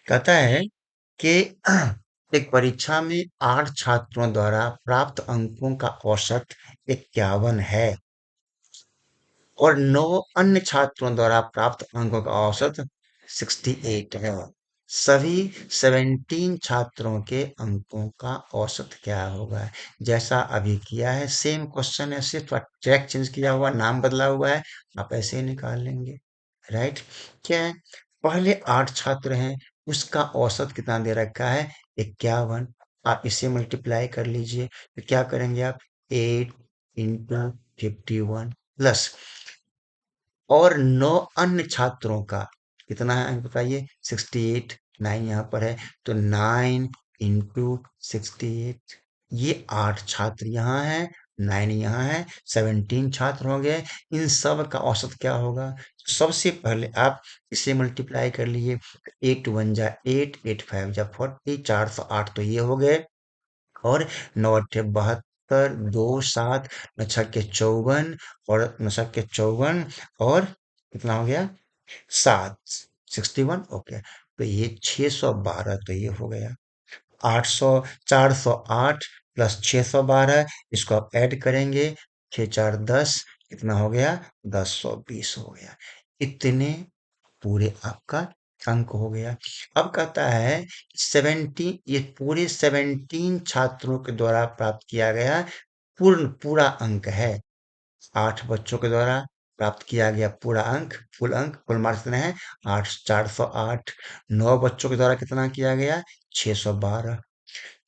कहता है कि एक परीक्षा में 8 छात्रों द्वारा प्राप्त अंकों का औसत 51 है और 9 अन्य छात्रों द्वारा प्राप्त अंकों का औसत 68 है। सभी 17 छात्रों के अंकों का औसत क्या होगा? जैसा अभी किया है सेम क्वेश्चन है, सिर्फ थोड़ा ट्रैक चेंज किया हुआ, नाम बदला हुआ है। आप ऐसे ही निकाल लेंगे। राइट? क्या है? पहले 8 छात्र हैं, उसका औसत कितना दे रखा है? 51। आप इसे मल्टीप्लाई कर लीजिए। तो क्या करेंगे आप? 8 इंटू 51 प्लस और 9 अन्य छात्रों का कितना है अंक बताइए? 68। 9 यहाँ पर है तो 9 इंटू 68। ये 8 छात्र यहाँ है, 9 यहाँ है, 17 छात्र हो गए। इन सब का औसत क्या होगा? सबसे पहले आप इसे मल्टीप्लाई कर लीजिए। 8 वन जा 8, 8 फाइव जा 40, 408 तो ये हो गए। और 9 अट्ठे 72, 2 7, 9 छक्के 54 और 9 छक्के 54 और कितना हो गया? 7, 61। ओके, तो ये 612 तो ये हो गया। 800, 408 प्लस 612, इसको आप ऐड करेंगे। 6 4 10, कितना हो गया? 1020 हो गया। इतने पूरे आपका अंक हो गया। अब कहता है 17, ये पूरे 17 छात्रों के द्वारा प्राप्त किया गया पूरा अंक है। 8 बच्चों के द्वारा प्राप्त किया गया पूरा अंक, फुल मार्क्स कितने हैं? 8, 408। 9 बच्चों के द्वारा कितना किया गया? 612।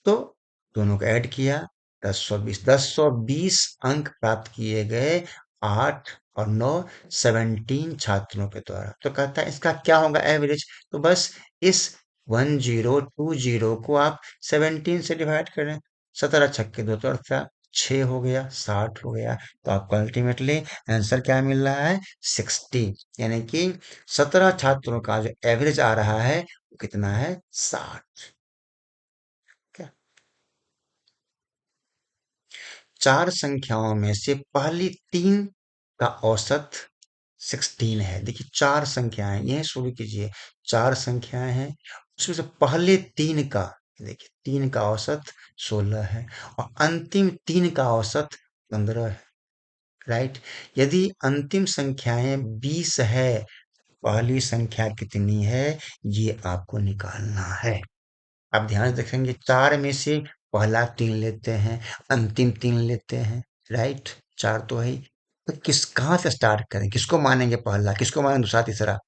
तो दोनों को ऐड किया, 1020 अंक प्राप्त किए गए 8 और 9 17 छात्रों के द्वारा। तो कहता है इसका क्या होगा एवरेज? तो बस इस 1020 को आप 17 से डिवाइड करें। 17 छक्के दो तो 6 हो गया, 60 हो गया। तो आपको अल्टीमेटली आंसर क्या मिल रहा है? 60। यानी कि 17 छात्रों का जो एवरेज आ रहा है वो कितना है? 60। क्या? चार संख्याओं में से पहली तीन का औसत 16 है। देखिए चार संख्याएं, यह शुरू कीजिए। चार संख्याएं हैं, उसमें से पहले तीन का, देखिए तीन का औसत 16 है और अंतिम तीन का औसत 15 है। राइट? यदि अंतिम संख्याएं 20 है, पहली संख्या कितनी है ये आपको निकालना है। आप ध्यान से देखेंगे, चार में से पहला तीन लेते हैं, अंतिम तीन लेते हैं। राइट? चार तो है ही। तो किस कहाँ से स्टार्ट करें? किसको मानेंगे पहला, किसको मानेंगे दूसरा, तीसरा?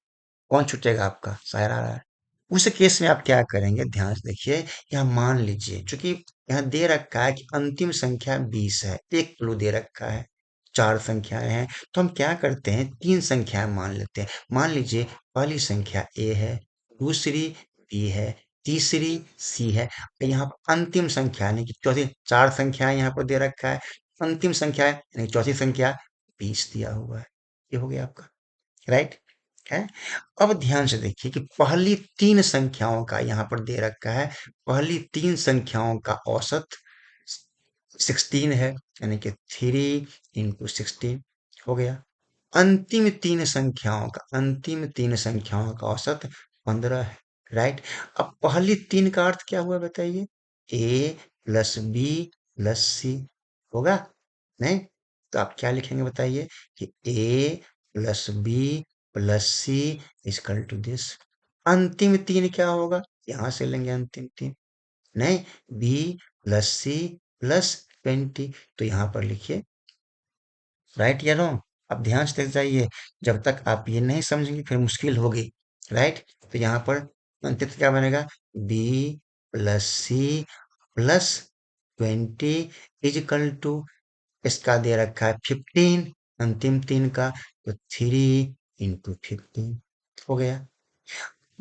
कौन छूटेगा आपका? शायरा आ रहा है। उस केस में आप क्या करेंगे? ध्यान से देखिए। यहाँ मान लीजिए, चूंकि यहाँ दे रखा है कि अंतिम संख्या 20 है, एक क्लू दे रखा है, चार संख्याएं हैं, तो हम क्या करते हैं? तीन संख्याएं मान लेते हैं। मान लीजिए पहली संख्या ए है, दूसरी बी है, तीसरी सी है, यहाँ पर अंतिम संख्या यानी कि चौथी, चार संख्याएं यहाँ पर दे रखा है, अंतिम संख्या यानी चौथी संख्या 20 दिया हुआ है। ये हो गया आपका। राइट? है। अब ध्यान से देखिए कि पहली तीन संख्याओं का यहाँ पर दे रखा है, पहली तीन संख्याओं का औसत 16 है, यानी कि 3 इंटू 16 हो गया। अंतिम तीन संख्याओं का औसत 15 है। राइट? अब पहली तीन का अर्थ क्या हुआ बताइए? A plus B plus C होगा? नहीं? तो आप क्या लिखेंगे बताइए? कि A plus B plus C equal to this. अंतिम तीन क्या होगा? यहां से लेंगे अंतिम तीन। नहीं, बी प्लस सी प्लस 20। तो यहां पर लिखिए। राइट या रॉन्ग? आप ध्यान से देख जाइए। जब तक आप ये नहीं समझेंगे फिर मुश्किल होगी। राइट? तो यहाँ पर अंतिम क्या बनेगा? B plus c plus 20 is equal to, इसका दे रखा है 15, अंतिम तीन का, तो 3 इंटू 15 हो गया।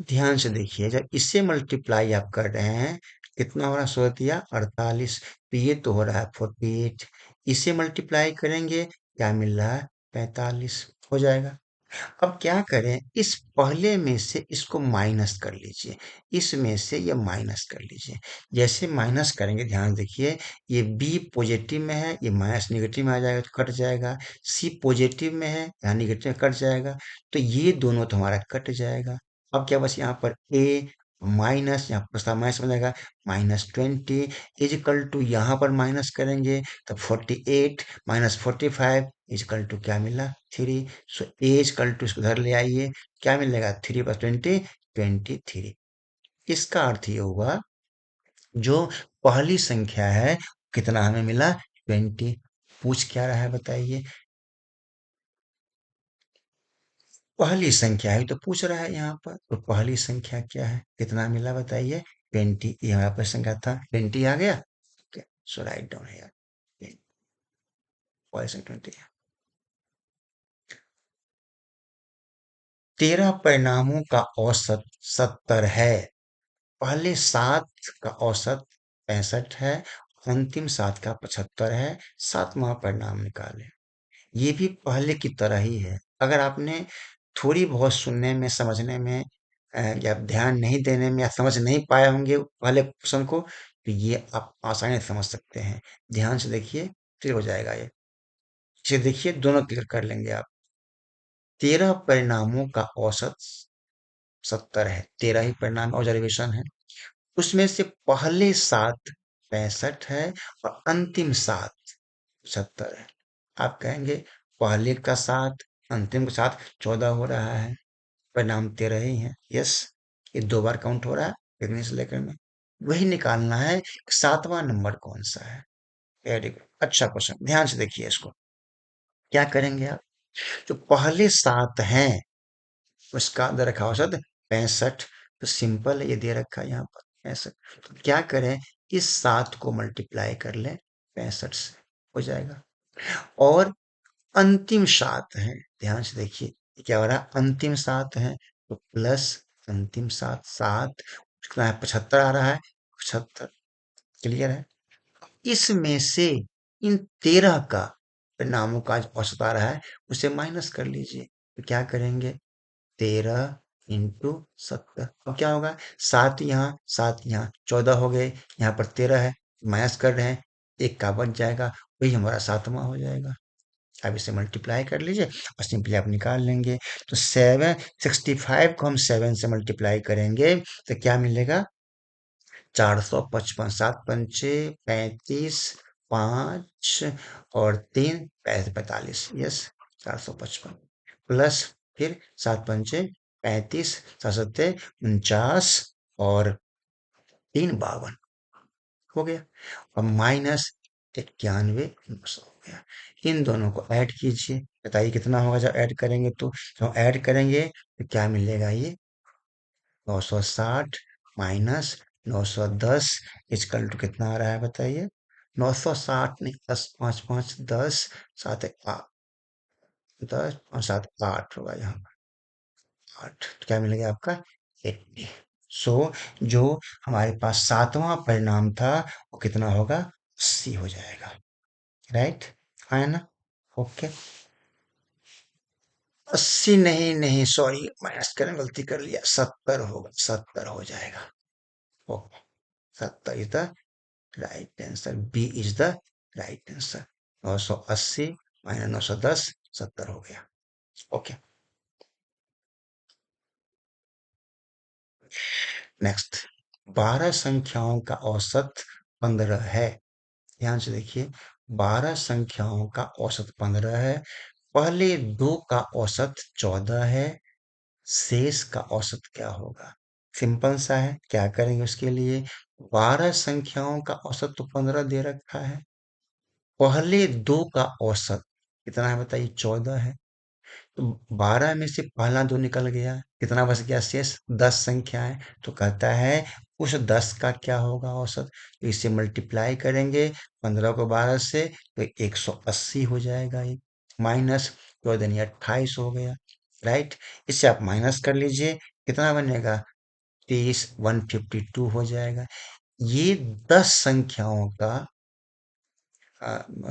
ध्यान से देखिए, जब इससे मल्टीप्लाई आप कर रहे हैं, कितना हो रहा है? 16 48, तो ये तो हो रहा है 48। इसे मल्टीप्लाई करेंगे, क्या मिल रहा है? 45 हो जाएगा। अब क्या करें? इस पहले में से इसको माइनस कर लीजिए, इसमें से ये माइनस कर लीजिए। जैसे माइनस करेंगे, ध्यान देखिए, ये बी पॉजिटिव में है, ये माइनस निगेटिव में आ जाएगा तो कट जाएगा। सी पॉजिटिव में है, यहाँ निगेटिव में कट जाएगा। तो ये दोनों तो हमारा कट जाएगा। अब क्या बस यहाँ पर ए माइनस, यहाँ प्लस था माइनस बनेगा, -20 इजिकल टू, यहाँ पर माइनस करेंगे तो 48 -45 इजिकल टू क्या मिला 3। सो ए इजिकल टू इसको उधर ले आइए, क्या मिलेगा 3 + 20 23। इसका अर्थ ये हुआ जो पहली संख्या है कितना हमें मिला 20। पूछ क्या रहा है बताइए, पहली संख्या है तो पूछ रहा है यहाँ पर, तो पहली संख्या क्या है कितना मिला बताइए 20। यहाँ पर संख्या था 20 आ गया। ओके, सो राइट डाउन है 20। 13 परिणामों का औसत 70 है, पहले 7 का औसत 65 है, अंतिम 7 का 75 है, सातवां परिणाम निकालें। ये भी पहले की तरह ही है। अगर आपने थोड़ी बहुत सुनने में समझने में या ध्यान नहीं देने में या समझ नहीं पाए होंगे पहले क्वेश्चन को, तो ये आप आसानी से समझ सकते हैं। ध्यान से देखिए, फिर हो जाएगा ये। इसे देखिए, दोनों क्लियर कर लेंगे आप। 13 परिणामों का औसत 70 है, 13 ही परिणाम ऑब्जर्वेशन है। उसमें से पहले 7 65 है और अंतिम 7 75 है। आप कहेंगे पहले का 7 अंतिम का 7 14 हो रहा है, परिणाम 13 ही है। यस, ये 2 बार काउंट हो रहा है देखने से लेकर में, वही निकालना है कि सातवां नंबर कौन सा है। वेरी गुड, अच्छा क्वेश्चन, ध्यान से देखिए इसको। क्या करेंगे आप, जो पहले 7 हैं उसका दे रखा औसत 65, तो सिंपल है, ये दे रखा है यहाँ पर 65। तो क्या करें, इस 7 को मल्टीप्लाई कर लें 65 से, हो जाएगा। और अंतिम 7 है, ध्यान से देखिए ये क्या हो रहा है, अंतिम 7 है तो प्लस अंतिम 7, 7 कितना है 75 आ रहा है, 75। क्लियर है। इसमें से इन 13 का परिणामों का जो औसत आ रहा है उसे माइनस कर लीजिए, तो क्या करेंगे 13 × 70। अब क्या होगा, 7 यहाँ 7 यहाँ 14 हो गए, यहाँ पर 13 है, माइनस कर रहे हैं, एक का बच जाएगा, वही हमारा सातवां हो जाएगा। अब इसे मल्टीप्लाई कर लीजिए और सिंपली आप निकाल लेंगे। तो 765 को हम 7 से मल्टीप्लाई करेंगे तो क्या मिलेगा 455, 7 × 5 = 35, 5 और 3 45। यस, 455 प्लस फिर 7 × 5 = 35, 7 × 7 = 49 और 3 52 हो गया, और -91 हो गया। इन दोनों को ऐड कीजिए, बताइए कितना होगा जब ऐड करेंगे तो, जब ऐड करेंगे तो क्या मिलेगा, ये 960 -910 इजकल टू कितना आ रहा है बताइए, 960 नहीं, 10 5 5 10, 7 10 और 7 8 होगा यहाँ पर 8, तो क्या मिलेगा आपका 80। सो जो हमारे पास सातवां परिणाम था वो कितना होगा 80 हो जाएगा। राइट, है ना। ओके, 80 नहीं, नहीं सॉरी, माइनस करें, गलती कर लिया, 70 होगा, 70 हो जाएगा। Okay, 70 is the right answer, b is the right answer. 980 -910 70 हो गया। ओके, नेक्स्ट, 12 संख्याओं का औसत 15 है। ध्यान से देखिए, 12 संख्याओं का औसत 15 है, पहले दो का औसत 14 है, शेष का औसत क्या होगा। सिंपल सा है, क्या करेंगे उसके लिए, 12 संख्याओं का औसत तो 15 दे रखा है, पहले दो का औसत कितना है बताइए 14 है, तो 12 में से पहला दो निकल गया, कितना बच गया शेष 10 संख्याएं, तो कहता है उस 10 का क्या होगा औसत, तो इसे मल्टीप्लाई करेंगे 15 को 12 से तो 180 हो जाएगा, ये माइनस 14 यानी 28 हो गया। राइट, इससे आप माइनस कर लीजिए, कितना बनेगा 30, 152 हो जाएगा। ये 10 संख्याओं का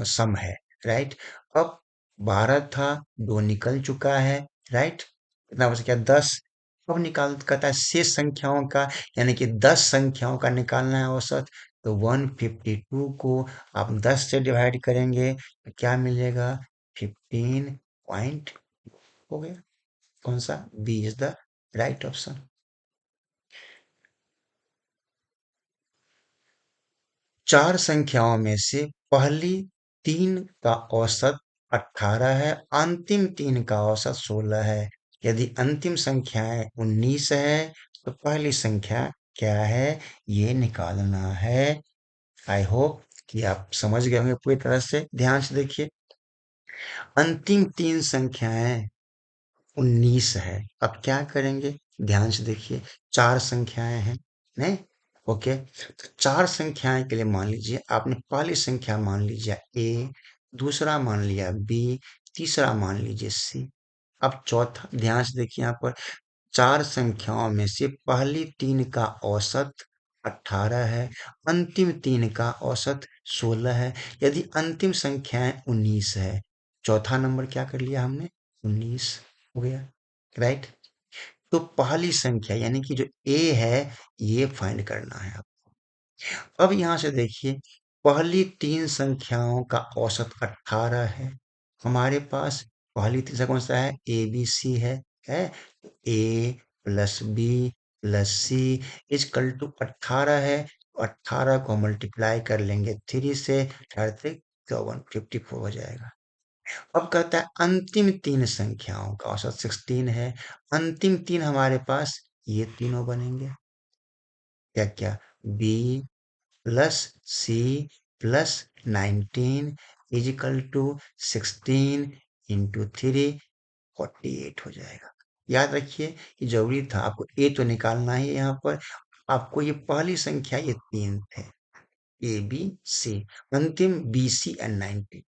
सम है। राइट, अब 12 था, दो निकल चुका है। राइट, कितना बच गया 10। अब निकाल कहता है शेष संख्याओं का, यानी कि 10 संख्याओं का निकालना है औसत, तो 152 को आप 10 से डिवाइड करेंगे तो क्या मिलेगा 15 पॉइंट, हो गया। कौन सा, b is the right option. चार संख्याओं में से पहली तीन का औसत 18 है, अंतिम तीन का औसत 16 है। यदि अंतिम संख्याएं 19 है तो पहली संख्या क्या है, ये निकालना है। आई होप कि आप समझ गए होंगे पूरी तरह से। ध्यान से देखिए, अंतिम तीन संख्याएं 19 है। अब क्या करेंगे, ध्यान से देखिए, चार संख्याएं हैं, नहीं? ओके, तो चार संख्याएं के लिए मान लीजिए आपने पहली संख्या मान लीजिए ए, दूसरा मान लिया बी, तीसरा मान लीजिए सी। अब चौथा, ध्यान से देखिए यहाँ पर, चार संख्याओं में से पहली तीन का औसत 18 है, अंतिम तीन का औसत 16 है। यदि अंतिम संख्याएं 19 है, चौथा नंबर क्या कर लिया हमने, 19 हो गया, राइट? तो पहली संख्या यानी कि जो ए है, ये फाइंड करना है। अब यहां से देखिए, पहली तीन संख्याओं का औसत 18 है। हमारे पास पहली तीन संख्या कौन सा है, ए बी सी है। A plus B plus C equal to 18 है। 18 को मल्टीप्लाई कर लेंगे 3 से, 54 हो जाएगा। अब कहता है अंतिम तीन संख्याओं का औसत 16 है। अंतिम तीन हमारे पास ये तीनों बनेंगे, क्या क्या, b plus c plus 19 is equal to 16 into 3, 48 हो जाएगा। याद रखिए, ये जरूरी था, आपको ए तो निकालना ही है यहाँ पर। आपको ये पहली संख्या ये तीन थे, ए बी सी, अंतिम बी सी एंड 19।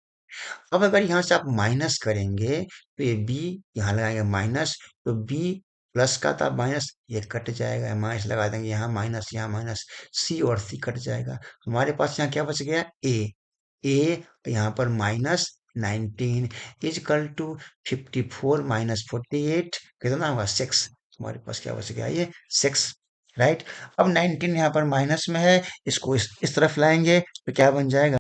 अब अगर यहाँ से आप माइनस करेंगे तो ये बी यहाँ लगाएंगे माइनस, तो बी प्लस का था माइनस, ये कट जाएगा, माइनस लगा देंगे यहाँ माइनस, सी और सी कट जाएगा। हमारे पास यहाँ क्या बच गया, ए यहाँ पर माइनस 19 इजकल टू 54 माइनस 48 कितना होगा, 6। हमारे पास क्या बच गया, ये 6, राइट? अब 19 यहाँ पर माइनस में है, इसको इस तरफ लाएंगे तो क्या बन जाएगा,